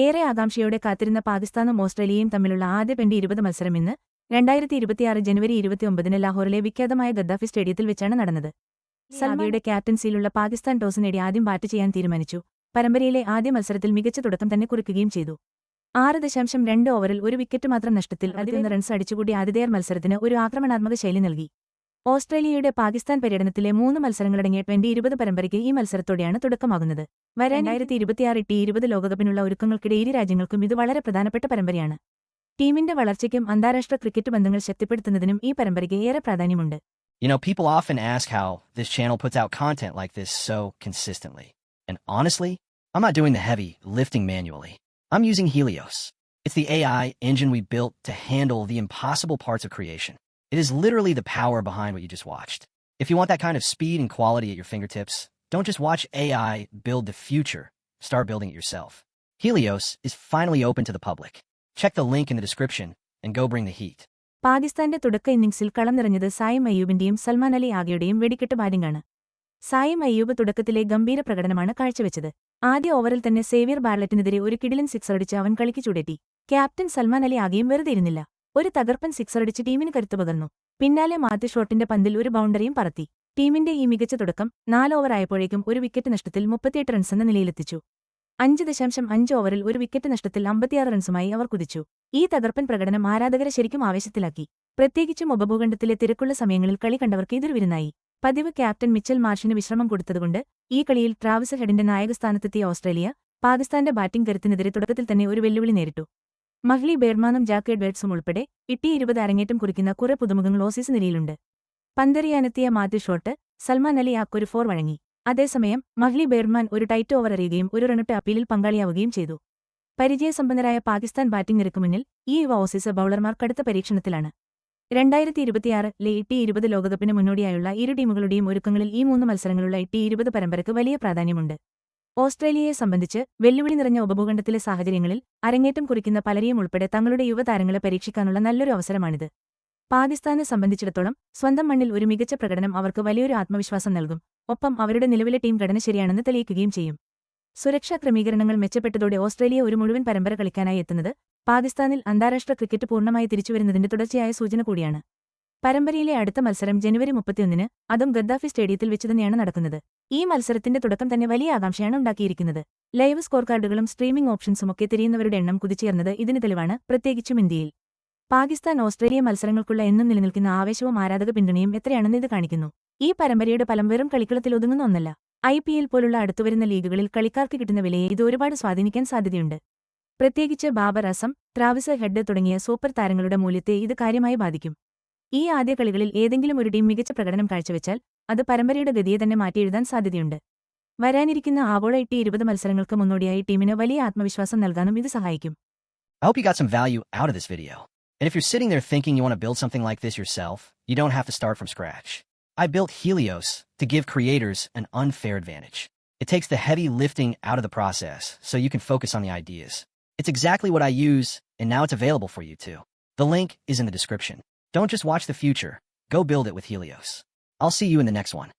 ഏറെ ആകാംക്ഷയോടെ കാത്തിരുന്ന പാകിസ്ഥാനും ഓസ്ട്രേലിയയും തമ്മിലുള്ള ആദ്യ T20 മത്സരം ഇന്ന് 2026 ജനുവരി 29 ലാഹോറിലെ വിഖ്യാതമായ ഗദ്ദാഫി സ്റ്റേഡിയത്തിൽ വെച്ചാണ് നടന്നത്. സൽമായുടെ ക്യാപ്റ്റൻസിയിലുള്ള പാകിസ്ഥാൻ ടോസ് നേടി ആദ്യം ബാറ്റ് ചെയ്യാൻ തീരുമാനിച്ചു. പരമ്പരയിലെ ആദ്യ മത്സരത്തിൽ മികച്ച തുടക്കം തന്നെ കുറിക്കുകയും ചെയ്തു. 6.2 ഓവറിൽ ഒരു വിക്കറ്റ് മാത്രം നഷ്ടത്തിൽ 11 റൺസ് അടിച്ചുകൂടി ആതിഥേയർ മത്സരത്തിന് ഒരു ആക്രമണാത്മക ശൈലി നൽകി. ഓസ്ട്രേലിയയുടെ പാകിസ്ഥാൻ പര്യടനത്തിലെ 3 മത്സരങ്ങളടങ്ങിയ T20 പരമ്പരയ്ക്ക് ഈ മത്സരത്തോടെയാണ് തുടക്കമാകുന്നത്. വരാൻ 2026 T20 ലോകകപ്പിനുള്ള ഒരുക്കങ്ങൾക്കിടെ ഇരു രാജ്യങ്ങൾക്കും ഇത് വളരെ പ്രധാനപ്പെട്ട പരമ്പരയാണ്. ടീമിന്റെ വളർച്ചയ്ക്കും അന്താരാഷ്ട്ര ക്രിക്കറ്റ് ബന്ധങ്ങൾ ശക്തിപ്പെടുത്തുന്നതിനും ഈ പരമ്പരയ്ക്ക് ഏറെ പ്രാധാന്യമുണ്ട്. People often ask how this channel puts out content like this so consistently. And honestly, I'm not doing the heavy lifting manually. I'm using Helios. It's the AI engine we built to handle the impossible parts of creation. It is literally the power behind what you just watched. If you want that kind of speed and quality at your fingertips, don't just watch AI build the future. Start building it yourself. Helios is finally open to the public. Check the link in the description and go bring the heat. പാകിസ്ഥാന്റെ തുടക്ക ഇന്നിംഗ്സിൽ കളം നിറഞ്ഞത് സായിം അയ്യൂബിന്റെയും സൽമാൻ അലി ആഗയുടെയും വെടിക്കെട്ട് ബാറ്റിംഗാണ്. സായിം അയ്യൂബ് തുടക്കത്തിലെ ഗംഭീര പ്രകടനമാണ് കാഴ്ചവെച്ചത്. ആദ്യ ഓവറിൽ തന്നെ സേവ്യർ ബാർലറ്റിനെതിരെ ഒരു കിടിലൻ സിക്സറടിച്ച് അവൻ കളിക്ക് ചൂടേറ്റി. ക്യാപ്റ്റൻ സൽമാൻ അലി ആഗയും വെറുതെ ഇരുന്നില്ല. ഒരു തകർപ്പൻ സിക്സറടിച്ച് ടീമിന് കരുത്തു പകർന്നു. പിന്നാലെ മാത്യു ഷോട്ടിന്റെ പന്തിൽ ഒരു ബൗണ്ടറിയും പറത്തി. ടീമിന്റെ ഈ മികച്ച തുടക്കം 4 ഓവറായപ്പോഴേക്കും ഒരു വിക്കറ്റ് നഷ്ടത്തിൽ 38 റൺസ് എന്ന നിലയിലെത്തിച്ചു. 5.5 ഓവറിൽ ഒരു വിക്കറ്റ് നഷ്ടത്തിൽ 56 റൺസുമായി അവർ കുതിച്ചു. ഈ തകർപ്പൻ പ്രകടനം ആരാധകരെ ശരിക്കും ആവേശത്തിലാക്കി. പ്രത്യേകിച്ചും ഉപഭൂഖണ്ഡത്തിലെ തിരക്കുള്ള സമയങ്ങളിൽ കളി കണ്ടവർക്ക് ഇതൊരു വിരുന്നായി. പതിവ് ക്യാപ്റ്റൻ മിച്ചൽ മാർഷിന് വിശ്രമം കൊടുത്തതുകൊണ്ട് ഈ കളിയിൽ ട്രാവിസ് ഹെഡിന്റെ നായകസ്ഥാനത്തെത്തിയ ഓസ്ട്രേലിയ പാകിസ്ഥാന്റെ ബാറ്റിംഗ് കരുത്തിനെതിരെ തുടക്കത്തിൽ തന്നെ ഒരു വെല്ലുവിളി നേരിട്ടു. മഹ്ലി ബെയർമാനും ജാക്ക് എഡ്വേർഡ്സും ഉൾപ്പെടെ T20 അരങ്ങേറ്റം കുറിക്കുന്ന കുറെ പുതുമുഖങ്ങൾ ഓസീസ് നിരയിലുണ്ട്. പന്തെറിയാനെത്തിയ മാത്യു ഷോട്ട് സൽമാൻ അലി ആക്കൊരു 4 വഴങ്ങി. അതേസമയം മഹ്ലി ബെയർമാൻ ഒരു ടൈറ്റ് ഓവർ എറിയുകയും ഒരു റണ്ണിട്ട് അപ്പീലിൽ പങ്കാളിയാവുകയും ചെയ്തു. പരിചയസമ്പന്നരായ പാകിസ്ഥാൻ ബാറ്റിംഗ് നിരക്ക് മുന്നിൽ ഈ യുവ ഓസീസ് ബൌളർമാർ കടുത്ത പരീക്ഷണത്തിലാണ്. 2026 T20 ലോകകപ്പിന് മുന്നോടിയായുള്ള ഇരു ടീമുകളുടെയും ഒരുക്കങ്ങളിൽ ഈ 3 മത്സരങ്ങളുള്ള T20 പരമ്പരയ്ക്ക് വലിയ പ്രാധാന്യമുണ്ട്. ഓസ്ട്രേലിയയെ സംബന്ധിച്ച് വെല്ലുവിളി നിറഞ്ഞ ഉപഭൂഖണ്ഡത്തിലെ സാഹചര്യങ്ങളിൽ അരങ്ങേറ്റം കുറിക്കുന്ന പലരെയും ഉൾപ്പെടെ തങ്ങളുടെ യുവതാരങ്ങളെ പരീക്ഷിക്കാനുള്ള നല്ലൊരു അവസരമാണിത്. പാകിസ്ഥാനെ സംബന്ധിച്ചിടത്തോളം സ്വന്തം മണ്ണിൽ ഒരു മികച്ച പ്രകടനം അവർക്ക് വലിയൊരു ആത്മവിശ്വാസം നൽകും. ഒപ്പം അവരുടെ നിലവിലെ ടീം ഘടന ശരിയാണെന്ന് തെളിയിക്കുകയും ചെയ്യും. സുരക്ഷാ ക്രമീകരണങ്ങൾ മെച്ചപ്പെട്ടതോടെ ഓസ്ട്രേലിയ ഒരു മുഴുവൻ പരമ്പര കളിക്കാനായി എത്തുന്നത് പാകിസ്ഥാനിൽ അന്താരാഷ്ട്ര ക്രിക്കറ്റ് പൂർണ്ണമായി തിരിച്ചുവരുന്നതിന്റെ തുടർച്ചയായ സൂചന കൂടിയാണ്. പരമ്പരയിലെ അടുത്ത മത്സരം ജനുവരി 31 അതും ഗദ്ദാഫി സ്റ്റേഡിയത്തിൽ വെച്ചുതന്നെയാണ് നടക്കുന്നത്. ഈ മത്സരത്തിന്റെ തുടക്കം തന്നെ വലിയ ആകാംക്ഷയാണ് ഉണ്ടാക്കിയിരിക്കുന്നത്. ലൈവ് സ്കോർ കാർഡുകളും സ്ട്രീമിംഗ് ഓപ്ഷൻസുമൊക്കെ തിരിയുന്നവരുടെ എണ്ണം കുതിച്ചുയർന്നത് ഇതിന് തെളിവാണ്, പ്രത്യേകിച്ചും ഇന്ത്യയിൽ. പാകിസ്ഥാൻ ഓസ്ട്രേലിയ മത്സരങ്ങൾക്കുള്ള എന്നും നിലനിൽക്കുന്ന ആവേശവും ആരാധക പിന്തുണയും എത്രയാണെന്ന് ഇത് കാണിക്കുന്നു. ഈ പരമ്പരയുടെ ഫലം വെറും കളിക്കളത്തിൽ ഒതുങ്ങുന്ന ഒന്നല്ല. IPL പോലുള്ള അടുത്തുവരുന്ന ലീഗുകളിൽ കളിക്കാർക്ക് കിട്ടുന്ന വിലയെ ഇത് ഒരുപാട് സ്വാധീനിക്കാൻ സാധ്യതയുണ്ട്. പ്രത്യേകിച്ച് ബാബർ അസം, ട്രാവിസ് ഹെഡ് തുടങ്ങിയ സൂപ്പർ താരങ്ങളുടെ മൂല്യത്തെ ഇത് കാര്യമായി ബാധിക്കും. ഈ ആദ്യ കളികളിൽ ഏതെങ്കിലും ഒരു ടീം മികച്ച പ്രകടനം കാഴ്ചവെച്ചാൽ അത് പരമ്പരയുടെ ഗതിയെ തന്നെ മാറ്റിയെഴുതാൻ സാധ്യതയുണ്ട്. വരാനിരിക്കുന്ന ആഗോള T20 മത്സരങ്ങൾക്ക് മുന്നോടിയായി ടീമിന് വലിയ ആത്മവിശ്വാസം നൽകാനും ഇത് സഹായിക്കും. I hope you got some value out of this video. And if you're sitting there thinking you want to build something like this yourself, you don't have to start from scratch. I built Helios to give creators an unfair advantage. It takes the heavy lifting out of the process so you can focus on the ideas. It's exactly what I use, and now it's available for you too. The link is in the description. Don't just watch the future, go build it with Helios. I'll see you in the next one.